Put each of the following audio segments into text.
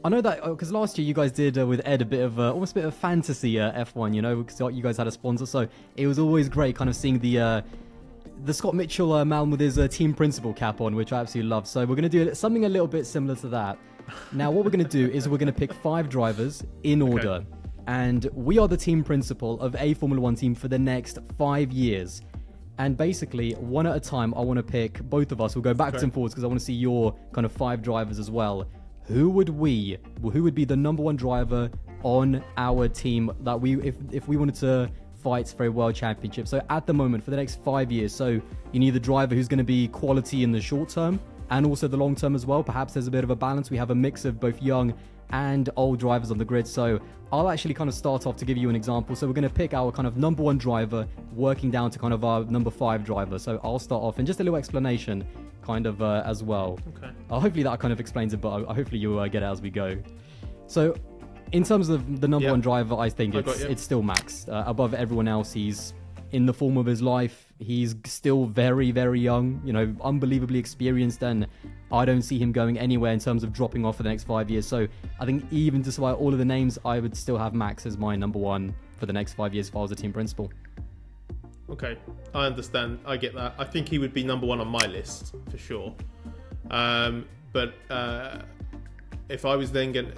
I know that because last year you guys did with Ed a bit of almost a bit of fantasy F1, you know, because you guys had a sponsor, so it was always great kind of seeing the Scott Mitchell man with his team principal cap on, which I absolutely love. So we're going to do something a little bit similar to that. Now, what we're going to do is we're going to pick 5 drivers in order, and we are the team principal of a Formula 1 team for the next 5 years. And basically, one at a time, I want to pick both of us. We'll go backwards and forwards because I want to see your kind of 5 drivers as well. Who would be the number 1 driver on our team that if we wanted to fight for a world championship? So at the moment, for the next 5 years, so you need a driver who's going to be quality in the short term and also the long term as well. Perhaps there's a bit of a balance. We have a mix of both young and old drivers on the grid. So I'll actually kind of start off to give you an example. So we're going to pick our kind of number 1 driver working down to kind of our number 5 driver. So I'll start off and just a little explanation kind of as well. Okay. Hopefully that kind of explains it, but hopefully you'll get it as we go. So in terms of the number 1 driver, I think it's still Max. Above everyone else, he's in the form of his life. He's still very, very young, you know, unbelievably experienced, and I don't see him going anywhere in terms of dropping off for the next 5 years. So I think even despite all of the names, I would still have Max as my number 1 for the next 5 years if I was a team principal. Okay, I understand. I get that. I think he would be number 1 on my list for sure. But if I was then going,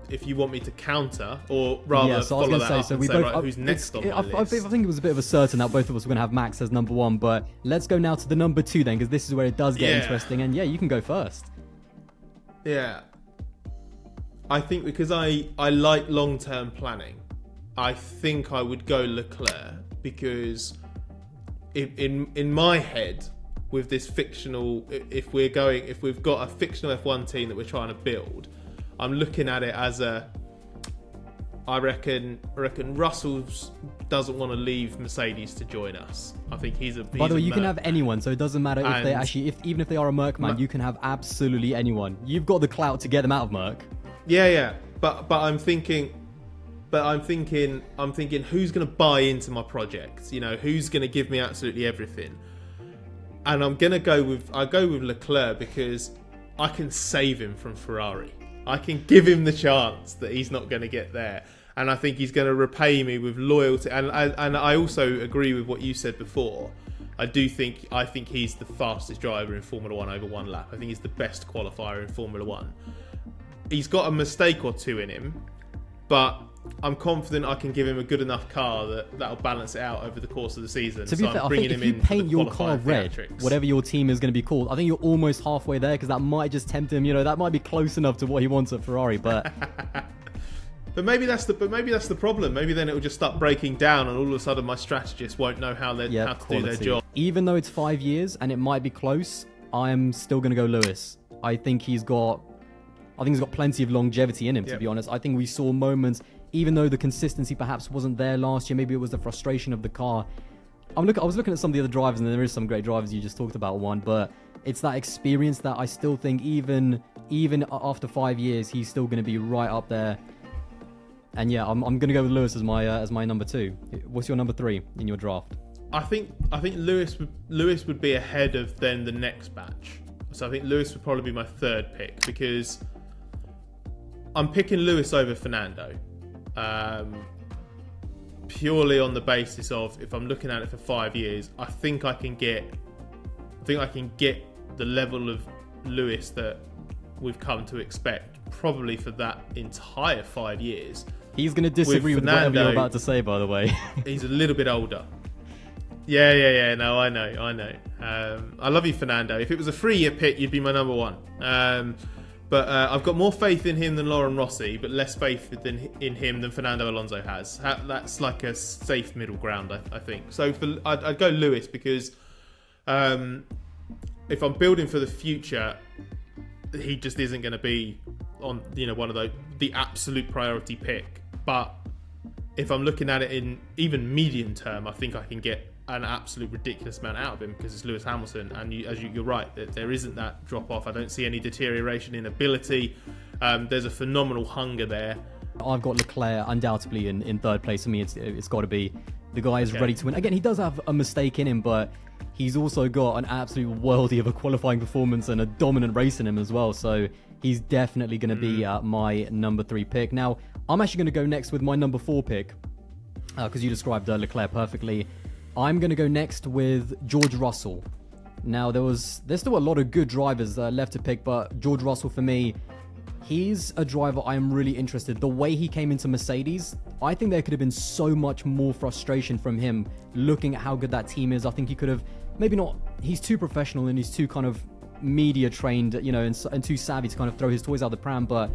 if you want me to counter, or rather follow that up and say, right, who's next on my list? I think it was a bit of a certain that both of us were going to have Max as number 1, but let's go now to the number 2 then, because this is where it does get interesting. And you can go first. Yeah. I think because I like long-term planning, I think I would go Leclerc, because in my head, with this fictional, if we've got a fictional F1 team that we're trying to build, I'm looking at it as I reckon Russell doesn't want to leave Mercedes to join us. I think he's a. By the way, you can have anyone, so it doesn't matter if they actually, even if they are a Merc man, you can have absolutely anyone. You've got the clout to get them out of Merc. Yeah. But I'm thinking, who's going to buy into my project? You know, who's going to give me absolutely everything? And I'm going to go with Leclerc, because I can save him from Ferrari. I can give him the chance that he's not going to get there. And I think he's going to repay me with loyalty. And I also agree with what you said before. I think he's the fastest driver in Formula 1 over 1 lap. I think he's the best qualifier in Formula 1. He's got a mistake or two in him, but I'm confident I can give him a good enough car that'll balance it out over the course of the season. To be fair, I think if you paint your car red, whatever your team is going to be called, I think you're almost halfway there, because that might just tempt him. You know, that might be close enough to what he wants at Ferrari, but. But maybe that's the problem. Maybe then it will just start breaking down, and all of a sudden my strategists won't know how to do their job. Even though it's 5 years and it might be close, I'm still going to go Lewis. I think he's got plenty of longevity in him, to be honest. I think we saw moments, even though the consistency perhaps wasn't there last year, maybe it was the frustration of the car. I was looking at some of the other drivers, and there is some great drivers. You just talked about one, but it's that experience that I still think even after 5 years, he's still going to be right up there. And I'm going to go with Lewis as my number 2. What's your number 3 in your draft? I think Lewis would be ahead of then the next batch. So I think Lewis would probably be my 3rd pick, because I'm picking Lewis over Fernando, purely on the basis of, if I'm looking at it for 5 years, I think I can get the level of Lewis that we've come to expect probably for that entire 5 years. He's going to disagree with whatever you're about to say, by the way. He's a little bit older. Yeah. No, I know. I love you, Fernando. If it was a 3-year pick, you'd be my number 1. But I've got more faith in him than Lauren Rossi, but less faith in him than Fernando Alonso has. That's like a safe middle ground, I think. So I'd go Lewis, because if I'm building for the future, he just isn't going to be on one of the absolute priority pick. But if I'm looking at it in even medium term, I think I can get an absolute ridiculous amount out of him, because it's Lewis Hamilton, and you're right, that there isn't that drop off. I don't see any deterioration in ability. There's a phenomenal hunger there. I've got Leclerc undoubtedly in 3rd place. For me, it's got to be. The guy is ready to win. Again, he does have a mistake in him, but he's also got an absolute worldie of a qualifying performance and a dominant race in him as well. So he's definitely going to be my number 3 pick. Now, I'm actually going to go next with my number 4 pick, because you described Leclerc perfectly. I'm going to go next with George Russell. Now, there's still a lot of good drivers left to pick, but George Russell, for me, he's a driver I am really interested. The way he came into Mercedes, I think there could have been so much more frustration from him looking at how good that team is. I think he could have, maybe not, he's too professional and he's too kind of media trained, you know, and too savvy to kind of throw his toys out the pram, but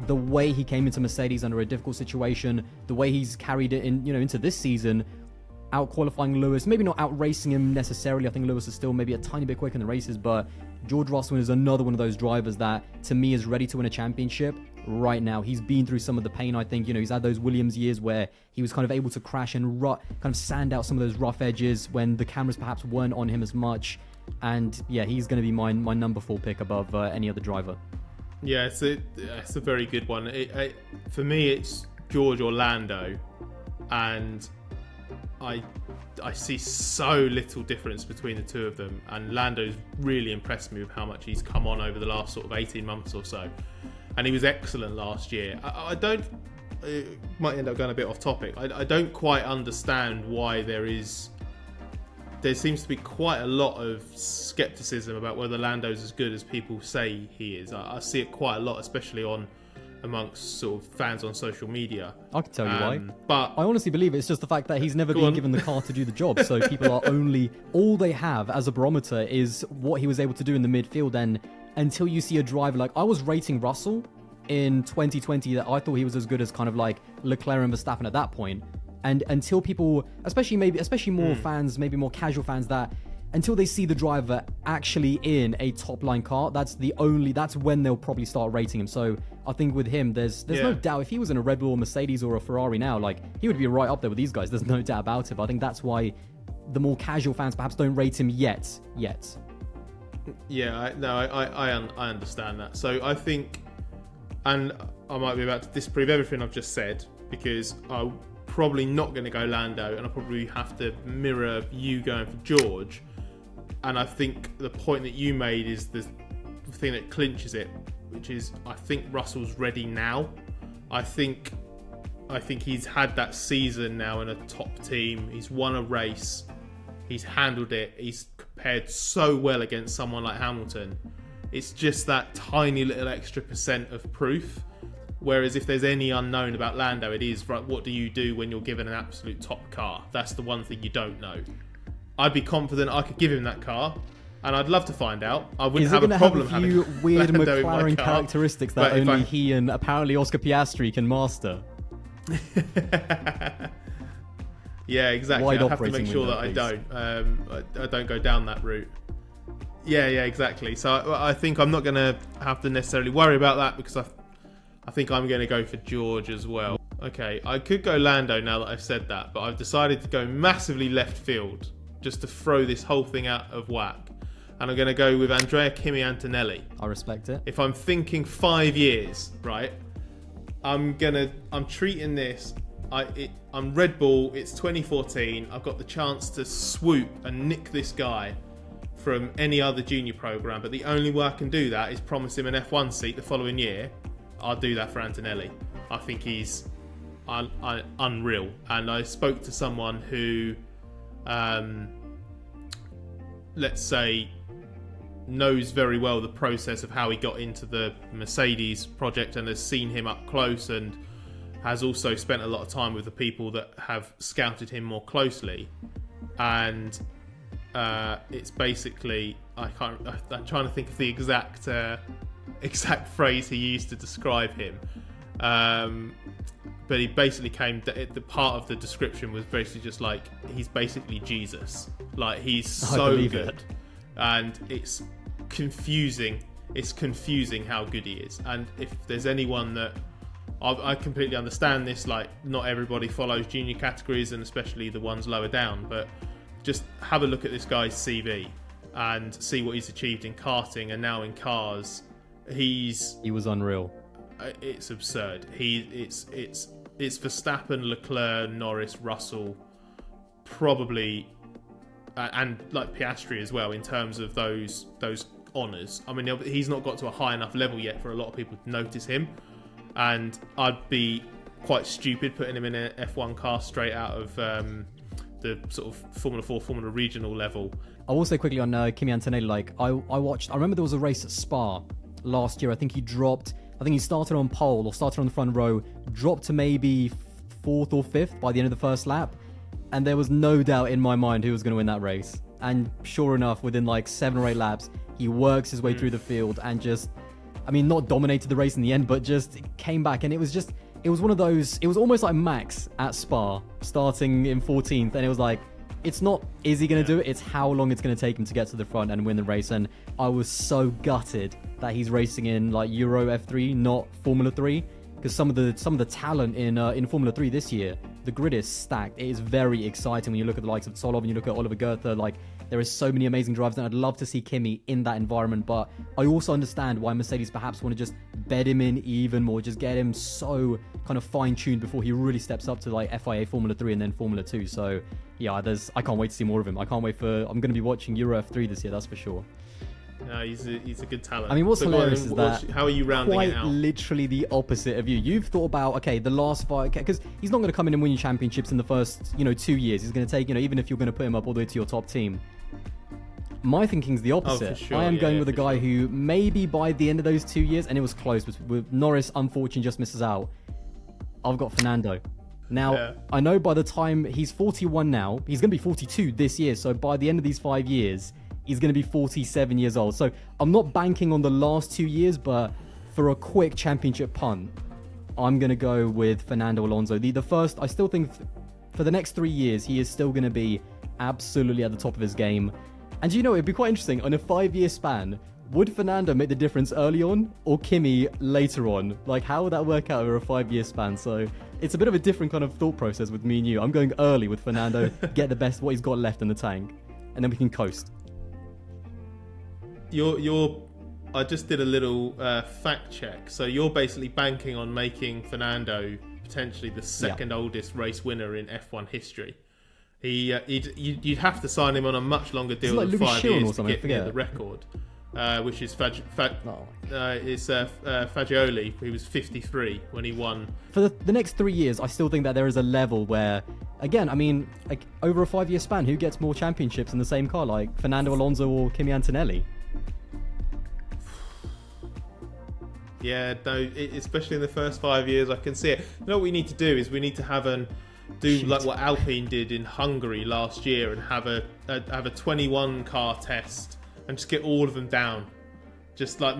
the way he came into Mercedes under a difficult situation, the way he's carried it in, you know, into this season, out qualifying Lewis, maybe not out racing him necessarily. I think Lewis is still maybe a tiny bit quicker in the races, but George Russell is another one of those drivers that to me is ready to win a championship right now. He's been through some of the pain. I think, you know, he's had those Williams years where he was kind of able to crash and kind of sand out some of those rough edges when the cameras perhaps weren't on him as much. And yeah, he's going to be my number 4 pick above any other driver. Yeah, it's a very good one. For me, it's George or Lando, and I see so little difference between the two of them, and Lando's really impressed me with how much he's come on over the last sort of 18 months or so, and he was excellent last year. I don't, it might end up going a bit off topic, I don't quite understand why there seems to be quite a lot of skepticism about whether Lando's as good as people say he is. I see it quite a lot, especially amongst sort of fans on social media. I can tell you why. But I honestly believe it's just the fact that he's never been given the car to do the job. So people are all they have as a barometer is what he was able to do in the midfield. And until you see a driver, like I was rating Russell in 2020 that I thought he was as good as kind of like Leclerc and Verstappen at that point. And until people, especially more fans, maybe more casual fans, that until they see the driver actually in a top line car, that's when they'll probably start rating him. So I think with him, there's no doubt if he was in a Red Bull or Mercedes or a Ferrari now, like he would be right up there with these guys. There's no doubt about it. But I think that's why the more casual fans perhaps don't rate him yet. Yeah, I understand that. So I think, and I might be about to disprove everything I've just said, because I'm probably not going to go Lando, and I'll probably have to mirror you going for George. And I think the point that you made is the thing that clinches it, which is I think Russell's ready now. I think he's had that season now in a top team. He's won a race. He's handled it. He's compared so well against someone like Hamilton. It's just that tiny little extra % of proof. Whereas if there's any unknown about Lando, it is, right, what do you do when you're given an absolute top car? That's the one thing you don't know. I'd be confident I could give him that car, and I'd love to find out. I wouldn't have a problem having a few weird Lando McLaren characteristics that only he and apparently Oscar Piastri can master. Yeah, exactly. Wide I have to make sure window, that please. I don't go down that route. Yeah, exactly. So I think I'm not going to have to necessarily worry about that, because I think I'm going to go for George as well. Okay, I could go Lando now that I've said that, but I've decided to go massively left field just to throw this whole thing out of whack. And I'm going to go with Andrea Kimi Antonelli. I respect it. If I'm thinking 5 years, right, I'm treating this, I'm Red Bull, it's 2014, I've got the chance to swoop and nick this guy from any other junior program, but the only way I can do that is promise him an F1 seat the following year. I'll do that for Antonelli. I think he's unreal. And I spoke to someone who, let's say, knows very well the process of how he got into the Mercedes project and has seen him up close, and has also spent a lot of time with the people that have scouted him more closely. And it's basically, I'm trying to think of the exact phrase he used to describe him, but he basically the part of the description was basically just like, he's basically Jesus. Like, he's so good, and it's confusing how good he is. And if there's anyone that I completely understand this, like, not everybody follows junior categories, and especially the ones lower down, but just have a look at this guy's CV and see what he's achieved in karting and now in cars. He was unreal. It's absurd. It's Verstappen, Leclerc, Norris, Russell, probably, and like Piastri as well in terms of those honours. I mean, he's not got to a high enough level yet for a lot of people to notice him, and I'd be quite stupid putting him in an F1 car straight out of the sort of Formula 4, Formula Regional level. I will say quickly on Kimi Antonelli, like I remember there was a race at Spa last year. I think he started on pole or started on the front row, dropped to maybe 4th or 5th by the end of the first lap, and there was no doubt in my mind who was going to win that race. And sure enough, within like 7 or 8 laps, he works his way through the field and just, I mean, not dominated the race in the end, but just came back. And it was one of those, it was almost like Max at Spa starting in 14th, and it was like, it's not, is he going to do it? It's how long it's going to take him to get to the front and win the race. And I was so gutted that he's racing in like Euro F3, not Formula 3, because some of the talent in Formula 3 this year, the grid is stacked. It is very exciting when you look at the likes of Solov and you look at Oliver Goethe. Like, there is so many amazing drivers, and I'd love to see Kimi in that environment. But I also understand why Mercedes perhaps want to just bed him in even more, just get him so kind of fine-tuned before he really steps up to like FIA Formula 3 and then Formula 2. So yeah, I can't wait to see more of him. I'm going to be watching Euro F3 this year, that's for sure. No, he's a good talent. I mean, what's hilarious is that how are you rounding it out? Quite literally the opposite of you. You've thought about, okay, the last 5, because he's not going to come in and win you championships in the first, 2 years. He's going to take, even if you're going to put him up all the way to your top team. My thinking's the opposite. Oh, for sure. I am going with a guy sure. who maybe by the end of those 2 years, and it was close, with Norris, unfortunately, just misses out. I've got Fernando. Now, I know by the time he's 41 now, he's going to be 42 this year. So by the end of these 5 years, he's going to be 47 years old. So I'm not banking on the last 2 years, but for a quick championship punt, I'm going to go with Fernando Alonso. The first, I still think for the next 3 years, he is still going to be absolutely at the top of his game. And it'd be quite interesting, on a 5-year span, would Fernando make the difference early on or Kimi later on? Like, how would that work out over a 5-year span? So it's a bit of a different kind of thought process with me and you. I'm going early with Fernando, get the best, what he's got left in the tank, and then we can coast. I just did a little fact check. So you're basically banking on making Fernando potentially the second oldest race winner in F1 history. You'd have to sign him on a much longer deal than 5 years to get near the record, which is Fagioli. He was 53 when he won. For the next 3 years, I still think that there is a level where, again, I mean, like over a 5-year span, who gets more championships in the same car, like Fernando Alonso or Kimi Antonelli? Yeah, no, especially in the first 5 years, I can see it. You know what we need to do is we need to have like what Alpine did in Hungary last year and have a 21 car test and just get all of them down. Just like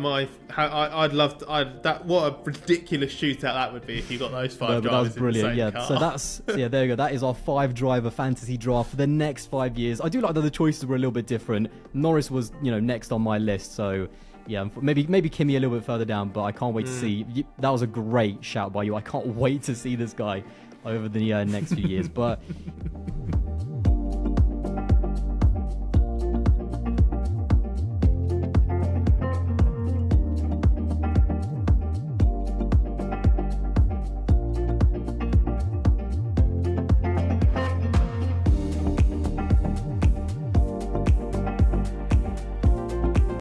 I'd love to, what a ridiculous shootout that would be if you got those 5 drivers. That was brilliant. In the same So there you go. That is our 5-driver fantasy draft for the next 5 years. I do like that the choices were a little bit different. Norris was next on my list, so yeah, maybe Kimi a little bit further down, but I can't wait to see. That was a great shout by you. I can't wait to see this guy over the next few years. But